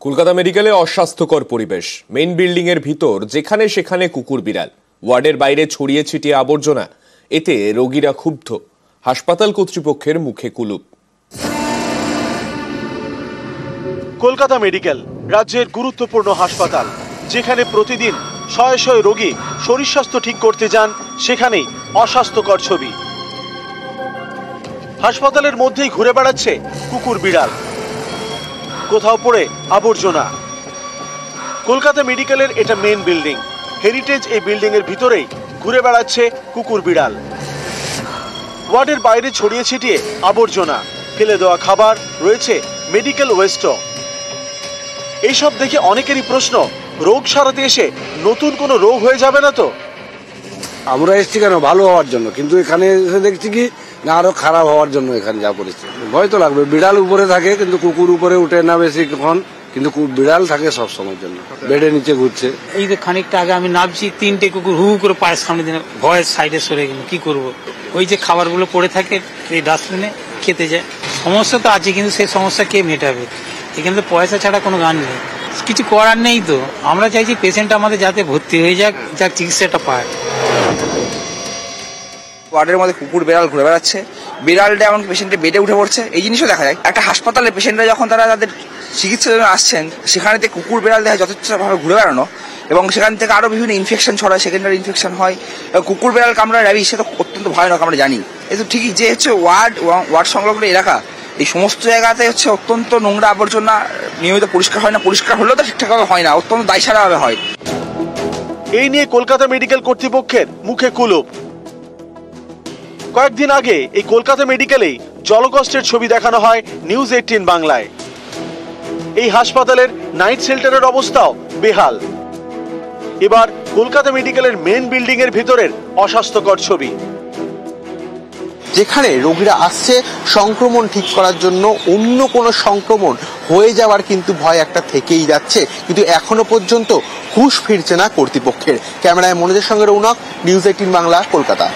কলকাতা মেডিকেলে অস্বাস্থ্যকর পরিবেশ। মেইন বিল্ডিং এর ভিতর যেখানে সেখানে কুকুর বিড়াল, ওয়ার্ডের বাইরে ছড়িয়ে ছিটিয়ে আবর্জনা। এতে রোগীরা ক্ষুব্ধ, হাসপাতাল কর্তৃপক্ষের মুখে কুলুপ। কলকাতা মেডিকেল রাজ্যের গুরুত্বপূর্ণ হাসপাতাল, যেখানে প্রতিদিন শয়ে শয়ে রোগী শরীর স্বাস্থ্য ঠিক করতে যান, সেখানেই অস্বাস্থ্যকর ছবি। হাসপাতালের মধ্যেই ঘুরে বেড়াচ্ছে কুকুর বিড়াল, কোথাও পড়ে আবর্জনা। কলকাতা মেডিকেলের এটা মেন বিল্ডিং, হেরিটেজ এই বিল্ডিং এর ভিতরেই ঘুরে বেড়াচ্ছে কুকুর বিড়াল। ওয়ার্ডের বাইরে ছড়িয়ে ছিটিয়ে আবর্জনা, ফেলে দেওয়া খাবার, রয়েছে মেডিকেল ওয়েস্টও। এইসব দেখে অনেকেরই প্রশ্ন, রোগ সারাতে এসে নতুন কোনো রোগ হয়ে যাবে না তো? আমরা এসছি কেন ভালো হওয়ার জন্য, কিন্তু এখানে এসে দেখছি কি না আরো খারাপ হওয়ার জন্য এখানে যা পরিস্থিতি। ভয় তো লাগবে, বিড়াল উপরে থাকে কিন্তু কুকুর উপরে উঠে না বেশিক্ষণ, কিন্তু বিড়াল থাকে সব সময়ের জন্য, বেডের নিচে ঘুরছে। এই যে খানিকটা আগে আমি নামছি, 3টে কুকুর হু করে পায়ের সামনে দিনে ভয়ের সাইডে সরে গেল। কি করব? ওই যে খাবারগুলো পড়ে থাকে এই ডাস্টবিনে, খেতে যায়। সমস্যা তো আছে, কিন্তু সেই সমস্যা কে মেটাবে? এখানে তো পয়সা ছাড়া কোনো গান নেই, কিছু করার নেই তো। আমরা চাইছি পেশেন্ট আমাদের যাতে ভর্তি হয়ে যাক, যাক চিকিৎসাটা পায়। ওয়ার্ডের মধ্যে কুকুর বিড়াল ঘুরে বেড়াচ্ছে, বিড়ালটা এমন পেশেন্টের বেডে উঠে পড়ছে, এই জিনিসও দেখা যায়। একটা হাসপাতালের পেশেন্টরা যখন তারা তাদের চিকিৎসার জন্য আসছেন, সেখানে কুকুর বিড়াল দেখা যথেষ্টভাবে ঘুরে বেড়ানো, এবং সেখান থেকে আরো বিভিন্ন ইনফেকশন ছড়ায়, সেকেন্ডারি ইনফেকশন হয়। কুকুর বিড়াল কামড়ায় র্যাবিস, সে তো অত্যন্ত ভয়ানক, আমরা জানি। এই তো ঠিকই যে হচ্ছে ওয়ার্ড সংলগ্ন এলাকা, এই সমস্ত জায়গাতে হচ্ছে অত্যন্ত নোংরা আবর্জনা, নিয়মিত পরিষ্কার হয় না, পরিষ্কার হলেও তো ঠিকঠাকভাবে হয় না, অত্যন্ত দায়সারাভাবে হয়। এই নিয়ে কলকাতা মেডিকেল কর্তৃপক্ষের মুখে কুলুপ। কয়েকদিন আগে এই কলকাতা মেডিকেলেই জলকষ্টের ছবি দেখানো হয় নিউজ 18 বাংলায়। এই হাসপাতালের নাইট শেল্টারের অবস্থাও বেহাল। এবার কলকাতা মেডিকেলের মেন বিল্ডিং এর ভিতরের অস্বাস্থ্যকর ছবি, যেখানে রোগীরা আসছে সংক্রমণ ঠিক করার জন্য, অন্য কোনো সংক্রমণ হয়ে যাওয়ার কিন্তু ভয় একটা থেকেই যাচ্ছে, কিন্তু এখনো পর্যন্ত হুঁশ ফিরছে না কর্তৃপক্ষের। ক্যামেরায় মনোজের সঙ্গে রৌনক, নিউজ 18 বাংলা, কলকাতা।